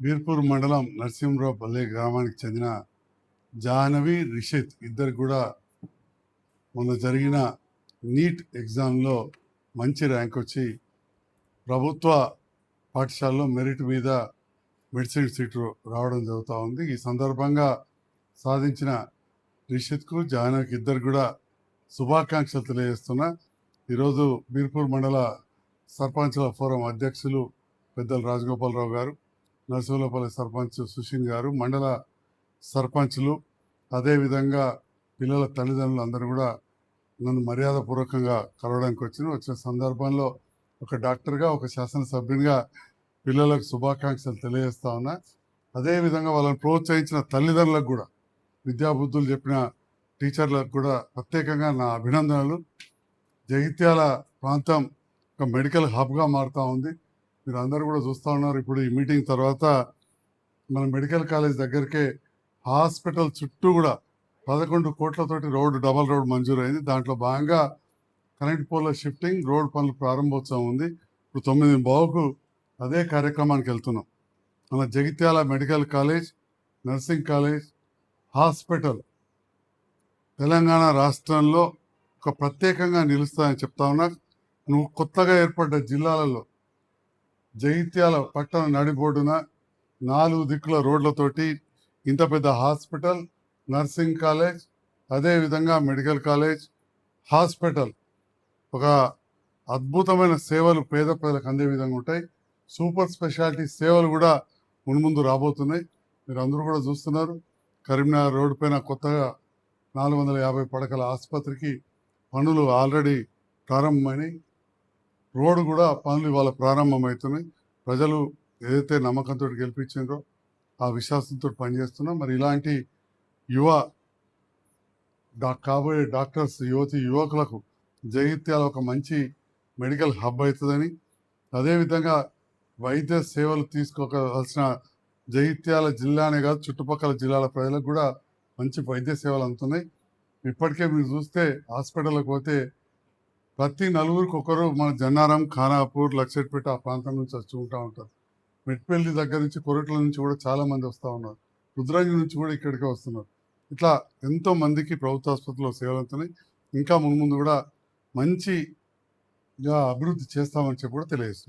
బీర్పూర్ మండలం నరసింహరావుపల్లి గ్రామానికి చెందిన జాహ్నవి రిషిత్ ఇద్దరు కూడా మొన్న జరిగిన నీట్ ఎగ్జామ్లో మంచి ర్యాంక్ వచ్చి ప్రభుత్వ పాఠశాలలో మెరిట్ మీద మెడిసిన్ సీటు రావడం జరుగుతూ ఉంది. ఈ సందర్భంగా సాధించిన రిషిత్కు జాహ్నవికి ఇద్దరు కూడా శుభాకాంక్షలు తెలియజేస్తున్నా. ఈరోజు బీర్పూర్ మండల సర్పంచ్ల ఫోరం అధ్యక్షులు పెద్దలు రాజగోపాలరావు గారు, నరసింహరావుపల్లి సర్పంచ్ సుషిన్ గారు, మండల సర్పంచ్లు, అదేవిధంగా పిల్లల తల్లిదండ్రులు అందరూ కూడా నన్ను మర్యాదపూర్వకంగా కలవడానికి వచ్చిన సందర్భంలో ఒక డాక్టర్గా, ఒక శాసనసభ్యునిగా పిల్లలకు శుభాకాంక్షలు తెలియజేస్తా ఉన్నా. అదేవిధంగా వాళ్ళని ప్రోత్సహించిన తల్లిదండ్రులకు కూడా, విద్యాబుద్ధులు చెప్పిన టీచర్లకు కూడా ప్రత్యేకంగా నా అభినందనలు. జగిత్యాల ప్రాంతం ఒక మెడికల్ హబ్గా మారుతూ ఉంది. మీరు అందరూ కూడా చూస్తూ ఉన్నారు. ఇప్పుడు ఈ మీటింగ్ తర్వాత మన మెడికల్ కాలేజ్ దగ్గరికే హాస్పిటల్ చుట్టూ కూడా 11 కోట్లతోటి డబల్ రోడ్ మంజూరైంది. దాంట్లో భాగంగా కరెంట్ పోల్ల షిఫ్టింగ్, రోడ్ పనులు ప్రారంభోత్సవం ఉంది. ఇప్పుడు 9:15కు అదే కార్యక్రమానికి వెళ్తున్నాం. మన Jagtial medical college, nursing college, hospital Telangana రాష్ట్రంలో ఒక ప్రత్యేకంగా నిలుస్తాయని చెప్తా ఉన్నా. నువ్వు కొత్తగా ఏర్పడ్డ జిల్లాలలో జగిత్యాల పట్టణ నడిబొడ్డున 4 దిక్కుల రోడ్లతోటి ఇంత పెద్ద హాస్పిటల్, నర్సింగ్ కాలేజ్, అదేవిధంగా మెడికల్ కాలేజ్, హాస్పిటల్ ఒక అద్భుతమైన సేవలు పేద ప్రజలకు అందే విధంగా ఉంటాయి. సూపర్ స్పెషాలిటీ సేవలు కూడా మున్ముందు రాబోతున్నాయి. మీరు అందరూ కూడా చూస్తున్నారు. కరీంనగర్ రోడ్డు పైన కొత్తగా 450 పడకల ఆసుపత్రికి పనులు ఆల్రెడీ ప్రారంభమైనాయి. రోడ్డు కూడా పనులు ఇవాళ ప్రారంభమవుతున్నాయి. ప్రజలు ఏదైతే నమ్మకంతో గెలిపించారో ఆ విశ్వాసంతో పనిచేస్తున్నాం. మరి ఇలాంటి కాబోయే డాక్టర్స్, యువకులకు జగిత్యాల ఒక మంచి మెడికల్ హబ్ అవుతుందని, అదేవిధంగా వైద్య సేవలు తీసుకోవాల్సిన జగిత్యాల జిల్లానే కాదు చుట్టుపక్కల జిల్లాల ప్రజలకు కూడా మంచి వైద్య సేవలు అందుతున్నాయి. ఇప్పటికే మీరు చూస్తే హాస్పిటల్కి పోతే ప్రతి 4 ఒకరు మన జన్నారం, ఖానాపూర్, లక్షట్పేట ఆ ప్రాంతం నుంచి వచ్చి ఉంటారు. మెట్పల్లి దగ్గర నుంచి, కొరట్ల నుంచి కూడా చాలామంది వస్తూ ఉన్నారు. రుద్రంగి నుంచి కూడా ఇక్కడికే వస్తున్నారు. ఇట్లా ఎంతో మందికి ప్రభుత్వ ఆసుపత్రిలో సేవలు అందుతున్నాయి. ఇంకా ముందు కూడా మంచిగా అభివృద్ధి చేస్తామని చెప్పి కూడా తెలియజేస్తున్నారు.